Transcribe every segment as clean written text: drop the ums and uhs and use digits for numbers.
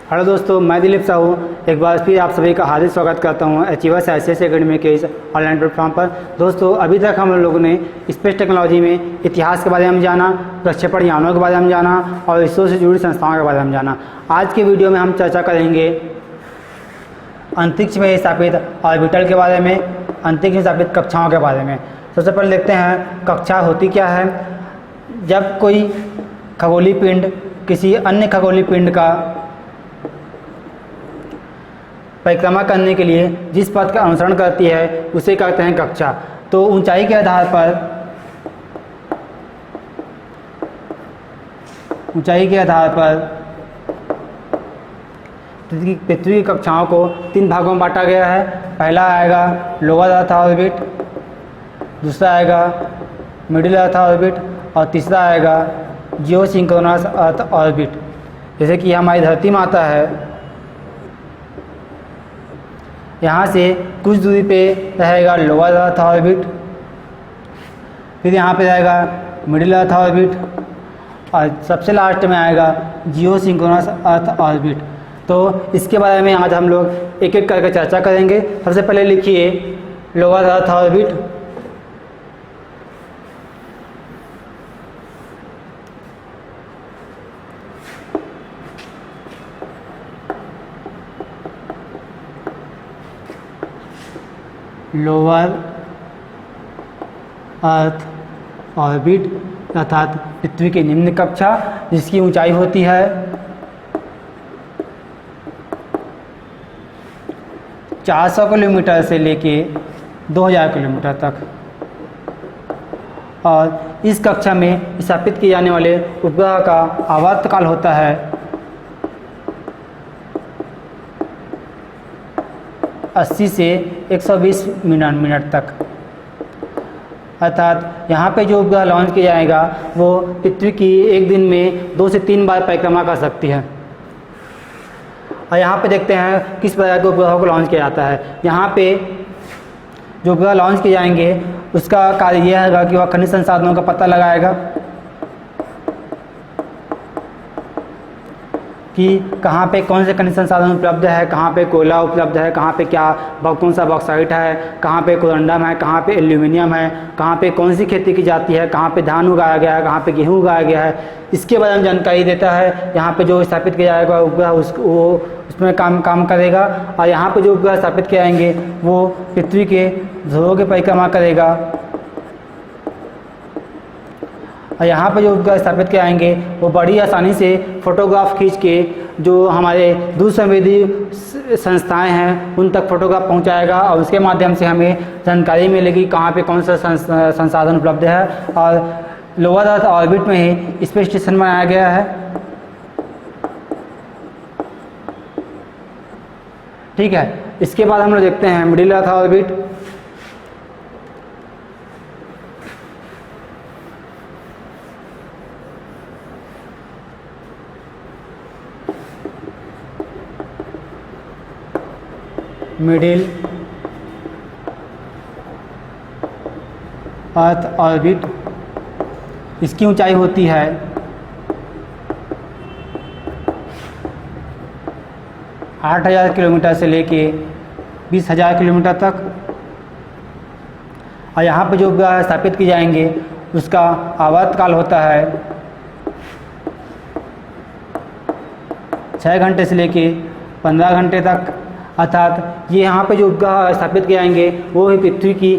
Hello दोस्तों, मैं दिलीप साहू एक बार फिर आप सभी का हार्दिक स्वागत करता हूं अचीवर्स ICS एकेडमी के इस ऑनलाइन प्लेटफॉर्म पर। दोस्तों, अभी तक हम लोगों ने स्पेस टेक्नोलॉजी में इतिहास के बारे में जाना, प्रक्षेपण यानों के बारे में जाना और इसरो से जुड़ी संस्थाओं के बारे में जाना। आज के वीडियो में हम चर्चा करेंगे अंतरिक्ष में स्थापित ऑर्बिटल के बारे में, अंतरिक्ष में स्थापित कक्षाओं के बारे में। सबसे पहले देखते हैं कक्षा होती क्या है। जब कोई खगोलीय पिंड किसी अन्य खगोलीय पिंड का परिक्रमा करने के लिए जिस पथ का अनुसरण करती है उसे कहते हैं कक्षा। तो ऊंचाई के आधार पर पृथ्वी की कक्षाओं को 3 भागों में बांटा गया है। पहला आएगा लोअर अर्थ ऑर्बिट, दूसरा आएगा मिडिल अर्थ ऑर्बिट और तीसरा आएगा जियोसिंक्रोनस अर्थ ऑर्बिट। जैसे कि हमारी धरती माता है, यहाँ से कुछ दूरी पे रहेगा लोअर अर्थ ऑर्बिट, फिर यहाँ पे रहेगा मिडिल अर्थ ऑर्बिट और सबसे लास्ट में आएगा जियोसिंक्रोनस अर्थ ऑर्बिट। तो इसके बारे में आज हम लोग एक एक करके चर्चा करेंगे। सबसे पहले लिखिए lower earth orbit. Lower earth orbit अर्थात पृथ्वी की निम्न कक्षा, जिसकी ऊंचाई होती है 400 किलोमीटर से लेके 2000 किलोमीटर तक। और इस कक्षा में स्थापित किए जाने वाले उपग्रह का आवर्तकाल होता है 80 से 120 मिनट तक। अर्थात यहाँ पे जो उपग्रह लॉन्च किया जाएगा वो पृथ्वी की एक दिन में 2 से 3 बार परिक्रमा कर सकती है। और यहाँ पे देखते हैं किस प्रकार के उपग्रहों को लॉन्च किया जाता है। यहाँ पे जो उपग्रह लॉन्च किए जाएंगे उसका कार्य यह होगा कि वह खनिज संसाधनों का पता लगाएगा कि कहाँ पे कौन से खनिज संसाधन उपलब्ध है, कहाँ पे कोयला उपलब्ध है, कहाँ पे कौन सा बॉक्साइट है, कहाँ पे कोरंडम है, कहाँ पे एल्यूमिनियम है, कहाँ पे कौन सी खेती की जाती है, कहाँ पे धान उगाया गया है, कहाँ पे गेहूँ उगाया गया है, इसके बारे में जानकारी देता है। यहाँ पे जो स्थापित किया जाएगा उपग्रह वो उसमें काम करेगा। और यहाँ पे जो उपग्रह स्थापित किए जाएंगे वो पृथ्वी के ध्रुवों की परिक्रमा करेगा। और यहाँ पर जो उपग्रह स्थापित किए जाएंगे वो बड़ी आसानी से फोटोग्राफ खींच के जो हमारे दूरसंवेदी संस्थाएं हैं उन तक फोटोग्राफ पहुँचाएगा और उसके माध्यम से हमें जानकारी मिलेगी कहाँ पे कौन सा संसाधन उपलब्ध है। और लोअर अर्थ ऑर्बिट में ही स्पेस स्टेशन बनाया गया है। ठीक है, इसके बाद हम लोग देखते हैं middle earth orbit. Middle earth orbit, इसकी ऊंचाई होती है 8000 किलोमीटर से लेके 20,000 किलोमीटर तक। और यहाँ पे जो उपग्रह स्थापित किए जाएंगे उसका आवर्तकाल होता है 6 घंटे से लेके 15 घंटे तक। अर्थात ये यहाँ पे जो उपग्रह स्थापित किए जाएंगे वो भी पृथ्वी की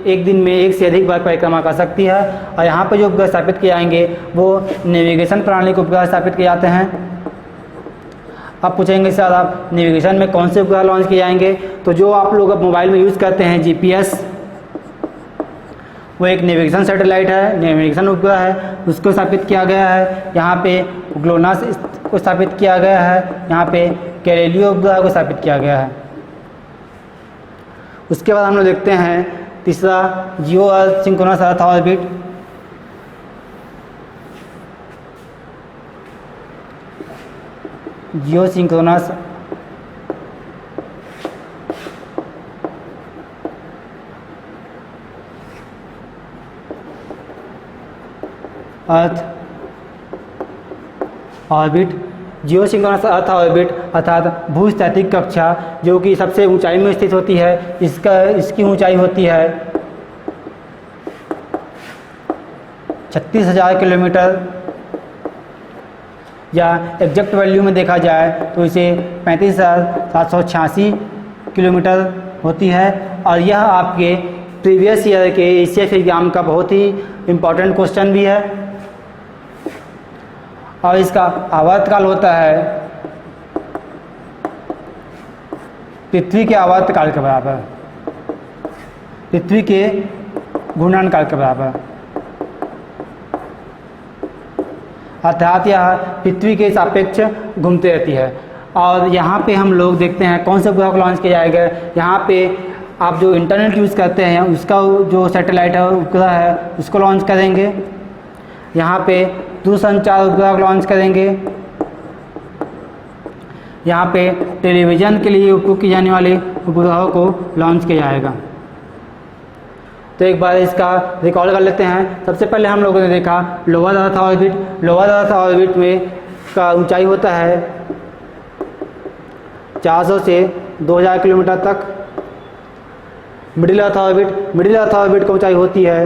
एक दिन में 1 से अधिक बार परिक्रमा कर सकती है। और यहाँ पे जो उपग्रह स्थापित किए जाएंगे वो नेविगेशन प्रणाली के उपग्रह स्थापित किए जाते हैं। अब पूछेंगे सर आप नेविगेशन में कौन से उपग्रह लॉन्च किए जाएंगे, तो जो आप लोग अब मोबाइल में यूज़ करते हैं GPS, वो एक नेविगेशन सैटेलाइट है, नेविगेशन उपग्रह है, उसको स्थापित किया गया है। यहाँ पे ग्लोनास को स्थापित किया गया है, यहाँ पे गैलीलियो उपग्रह को स्थापित किया गया है। उसके बाद हम लोग देखते हैं तीसरा geosynchronous earth orbit. Geosynchronous earth orbit geosynchronous earth orbit अर्थात भूस्थैतिक कक्षा जो कि सबसे ऊंचाई में स्थित होती है, इसकी ऊंचाई होती है 36,000 किलोमीटर, या एग्जैक्ट वैल्यू में देखा जाए तो इसे 35,786 किलोमीटर होती है। और यह आपके प्रीवियस ईयर के एसीएफ एग्जाम का बहुत ही इम्पोर्टेंट क्वेश्चन भी है। और इसका आवर्तकाल होता है पृथ्वी के आवर्तकाल के बराबर, पृथ्वी के घूर्णनकाल के बराबर, अर्थात यह पृथ्वी के सापेक्ष घूमती रहती है। और यहाँ पे हम लोग देखते हैं कौन से उपग्रह को लॉन्च किया जाएगा। यहाँ पे आप जो इंटरनेट यूज़ करते हैं उसका जो सैटेलाइट है उपग्रह है उसको लॉन्च करेंगे। यहाँ पे दूरसंचार उपग्रह को लॉन्च करेंगे। यहाँ पे टेलीविज़न के लिए उपयोग की जाने वाले उपग्रहों को लॉन्च किया जाएगा। तो एक बार इसका रिकॉल कर लेते हैं। सबसे पहले हम लोगों ने देखा lower earth orbit. Lower earth orbit में का ऊंचाई होता है 400 से 2000 किलोमीटर तक। Middle earth orbit, middle earth orbit की ऊंचाई होती है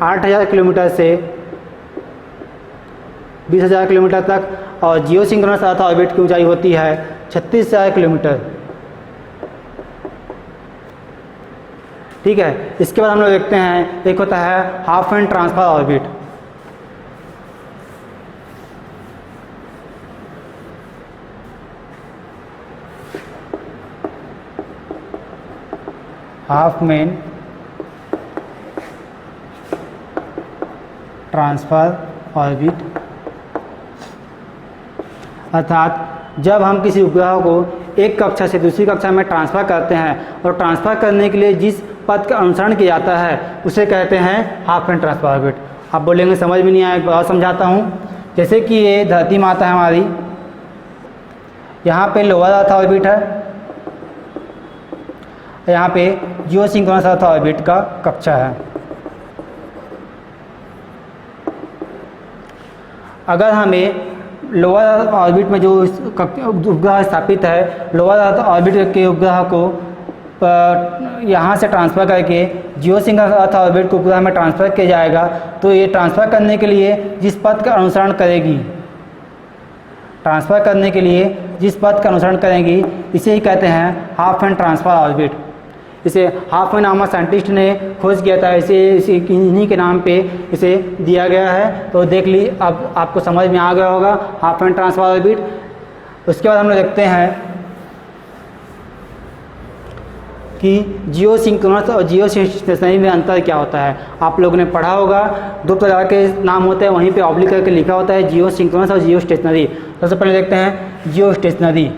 8000 किलोमीटर से 20,000 किलोमीटर तक। और जियो सिंक्रोनस अर्थ ऑर्बिट की ऊंचाई होती है 36,000 किलोमीटर। ठीक है, इसके बाद हम लोग देखते हैं एक होता है half and transfer orbit. Half main transfer orbit अर्थात जब हम किसी उपग्रह को एक कक्षा से दूसरी कक्षा में ट्रांसफ़र करते हैं और ट्रांसफ़र करने के लिए जिस पथ का अनुसरण किया जाता है उसे कहते हैं हाफ एंड ट्रांसफर ऑर्बिट। आप बोलेंगे समझ में नहीं आया, एक बार समझाता हूँ। जैसे कि ये धरती माता है हमारी, यहाँ पे लोअर अर्थ ऑर्बिट है, यहाँ पे जियो सिंक्रोनस अर्थ ऑर्बिट का कक्षा है। अगर हमें लोअर ऑर्बिट में जो उपग्रह स्थापित है, लोअर अर्थ ऑर्बिट के उपग्रह को यहाँ से ट्रांसफ़र करके जियो सिंक्रोनस अर्थ ऑर्बिट को उपग्रह में ट्रांसफ़र किया जाएगा, तो ये ट्रांसफ़र करने के लिए जिस पथ का अनुसरण करेगी, ट्रांसफ़र करने के लिए जिस पथ का अनुसरण करेंगी इसे ही कहते हैं हाफ एंड ट्रांसफर ऑर्बिट। इसे हाफ एंड नामक साइंटिस्ट ने खोज किया था, इसे इन्हीं के नाम पे इसे दिया गया है। तो देख ली, अब आपको समझ में आ गया होगा हाफ एंड ट्रांसफर ऑर्बिट। उसके बाद हम लोग देखते हैं कि जियो सिंक्रोनस और जियो स्टेशनरी में अंतर क्या होता है। आप लोगों ने पढ़ा होगा, दो प्रकार के नाम होते हैं, वहीं पे ऑब्लिक करके लिखा होता है जियो सिंक्रोनस और जियो स्टेशनरी। सबसे पहले देखते हैं जियो स्टेशनरी।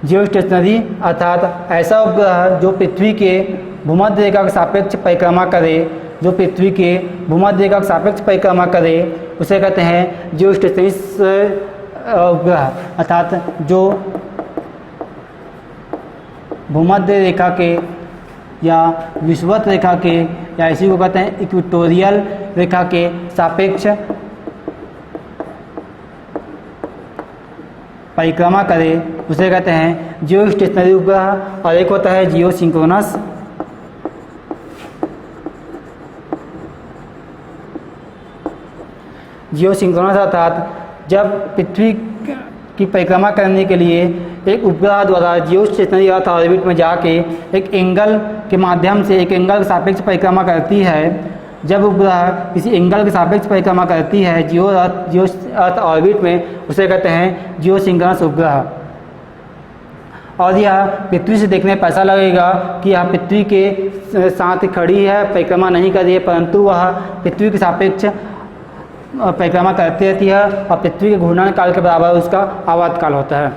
जियो स्टेशनरी अर्थात ऐसा उपग्रह जो पृथ्वी के भूमध्य रेखा के सापेक्ष परिक्रमा करे, जो पृथ्वी के भूमध्य रेखा के सापेक्ष परिक्रमा करे उसे कहते हैं जियो स्टेशनरी उपग्रह। अर्थात जो भूमध्य रेखा के या विषुवत रेखा के या इसी को कहते हैं इक्वेटोरियल रेखा के सापेक्ष परिक्रमा करे उसे कहते हैं जियो स्टेशनरी उपग्रह। और एक होता है जियो सिंक्रोनस। जियो सिंक्रोनस अर्थात जब पृथ्वी की परिक्रमा करने के लिए एक उपग्रह द्वारा जियो स्टेशनरी अर्थ ऑर्बिट में जाके एक एंगल के माध्यम से एक एंगल के सापेक्ष परिक्रमा करती है। जब उपग्रह किसी एंगल के सापेक्ष परिक्रमा करती है जियो अर्थ ऑर्बिट में उसे कहते हैं जियो सिंक्रोनस उपग्रह। और यह पृथ्वी से देखने में ऐसा लगेगा कि यह पृथ्वी के साथ खड़ी है, परिक्रमा नहीं कर रही है, परंतु वह पृथ्वी के सापेक्ष परिक्रमा करती रहती है और पृथ्वी के घूर्णन काल के बराबर उसका आवर्तकाल होता है।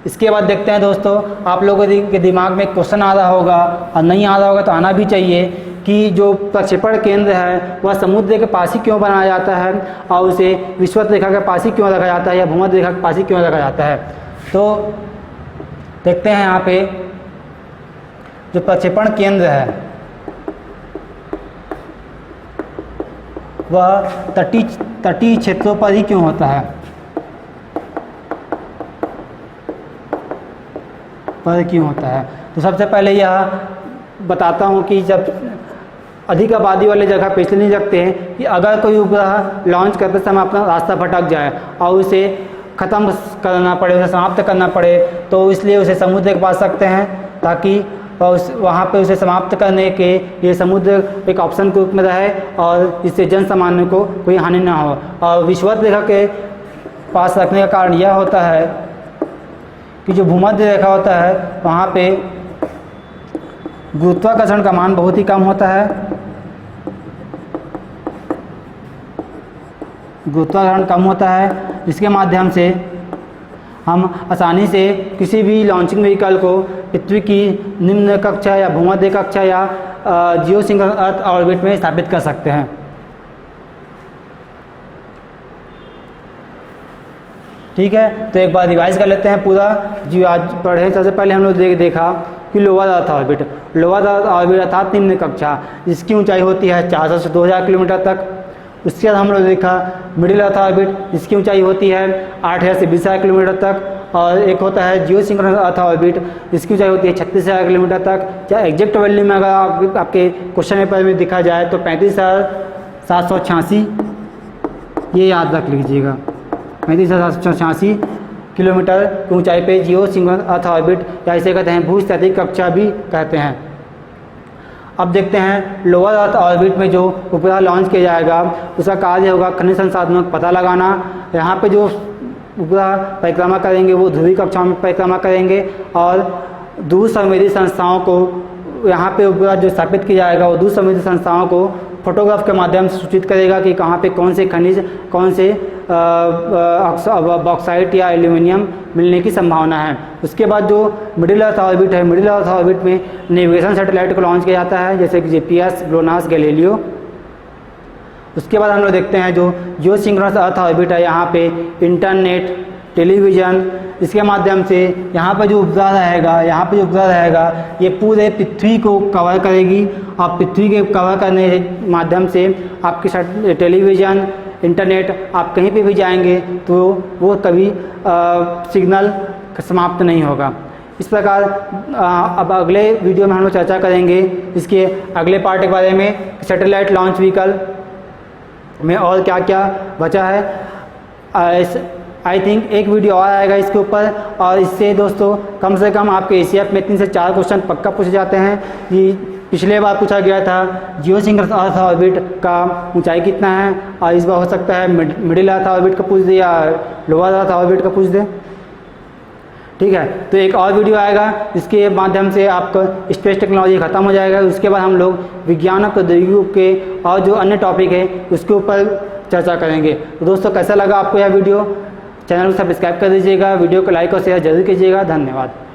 इसके बाद देखते हैं दोस्तों, आप लोगों के दिमाग में क्वेश्चन आ रहा होगा और नहीं आ रहा होगा तो आना भी चाहिए कि जो प्रक्षेपण केंद्र है वह समुद्र के पास ही क्यों बनाया जाता है और उसे विषुवत रेखा के पास ही क्यों रखा जाता है या भूमध्य रेखा के पास ही क्यों रखा जाता है। तो देखते हैं यहाँ पे जो प्रक्षेपण केंद्र है, वह तटीय क्षेत्रों पर ही क्यों होता है, पर क्यों होता है। तो सबसे पहले यह बताता हूँ कि जब अधिक आबादी वाले जगह पे इसलिए नहीं रखते हैं कि अगर कोई उपग्रह लॉन्च करते समय अपना रास्ता भटक जाए और उसे ख़त्म करना पड़े, उसे समाप्त करना पड़े, तो इसलिए उसे समुद्र के पास रखते हैं ताकि वहाँ पे उसे समाप्त करने के लिए समुद्र एक ऑप्शन के रूप में रहे और इससे जन सामान्य को कोई हानि ना हो। और विषुवत रेखा के पास रखने का कारण यह होता है कि जो भूमध्य रेखा होता है वहाँ पे गुरुत्वाकर्षण का मान बहुत ही कम होता है, गुरुत्वाकर्षण कम होता है, जिसके माध्यम से हम आसानी से किसी भी लॉन्चिंग व्हीकल को पृथ्वी की निम्न कक्षा या भूमध्य कक्षा या जियोसिंक्रोनस अर्थ ऑर्बिट में स्थापित कर सकते हैं। ठीक है, तो एक बार रिवाइज कर लेते हैं पूरा जो आज पढ़े। सबसे पहले हम लोग देखा कि lower earth orbit, lower earth orbit अर्थात निम्न कक्षा, जिसकी ऊंचाई होती है 400 से 2000 किलोमीटर तक। उसके बाद हम लोग देखा मिडिल अर्थ ऑर्बिट, जिसकी ऊंचाई होती है 8000 से 20000 किलोमीटर तक। और एक होता है जियोसिंक्रोनस अर्थ ऑर्बिट, जिसकी ऊंचाई होती है 36000 किलोमीटर तक। या एग्जैक्ट वैल्यू में अगर आपके क्वेश्चन पेपर में दिखा जाए तो 35786, ये याद रख लीजिएगा, 35786 किलोमीटर की ऊंचाई पे जियोसिंक्रोनस अर्थ ऑर्बिट, या इसे कहते हैं भूस्थितिक कक्षा भी कहते हैं। अब देखते हैं लोअर अर्थ ऑर्बिट में जो उपग्रह लॉन्च किया जाएगा उसका कार्य होगा खनिज संसाधनों का पता लगाना। यहाँ पे जो उपग्रह परिक्रमा करेंगे वो ध्रुवीय कक्षाओं में परिक्रमा करेंगे और दूर संवेदी संस्थाओं को, यहाँ पे उपग्रह जो स्थापित किया जाएगा वो दूर संवेदी संस्थाओं को फोटोग्राफ के माध्यम से सूचित करेगा कि कहाँ पे कौन से खनिज, कौन से बॉक्साइट या एल्यूमिनियम मिलने की संभावना है। उसके बाद जो मिडिल अर्थ ऑर्बिट है, मिडिल अर्थ ऑर्बिट में नेविगेशन सैटेलाइट को लॉन्च किया जाता है, जैसे कि जीपीएस, ग्लोनास, गैलीलियो। उसके बाद हम लोग देखते हैं जो जियोसिंक्रोनस अर्थ ऑर्बिट है, यहाँ पे इंटरनेट, टेलीविज़न, इसके माध्यम से यहाँ पर जो उपग्रह रहेगा, यहाँ पे जो उपग्रह रहेगा ये पूरे पृथ्वी को कवर करेगी। और पृथ्वी के कवर करने के माध्यम से आपके टेलीविज़न, इंटरनेट, आप कहीं पे भी जाएंगे तो वो कभी सिग्नल समाप्त नहीं होगा। इस प्रकार अब अगले वीडियो में हम लोग चर्चा करेंगे इसके अगले पार्ट के बारे में, सैटेलाइट लॉन्च व्हीकल में और क्या क्या बचा है। आई थिंक एक वीडियो और आएगा इसके ऊपर, और इससे दोस्तों कम से कम आपके एसीएफ में 3 से 4 क्वेश्चन पक्का पूछे जाते हैं। कि पिछले बार पूछा गया था जियोसिंक्रोनस अर्थ ऑर्बिट का ऊंचाई कितना है, और इस बार हो सकता है मिडिल अर्थ ऑर्बिट का पूछ दे या लोअर अर्थ ऑर्बिट का पूछ दे। ठीक है, तो एक और वीडियो आएगा इसके माध्यम से आपका स्पेस टेक्नोलॉजी ख़त्म हो जाएगा। उसके बाद हम लोग विज्ञान और प्रौद्योगिकी के और जो अन्य टॉपिक है उसके ऊपर चर्चा करेंगे। तो दोस्तों कैसा लगा आपको यह वीडियो? चैनल को सब्सक्राइब कर दीजिएगा, वीडियो को लाइक और शेयर जरूर कीजिएगा। धन्यवाद।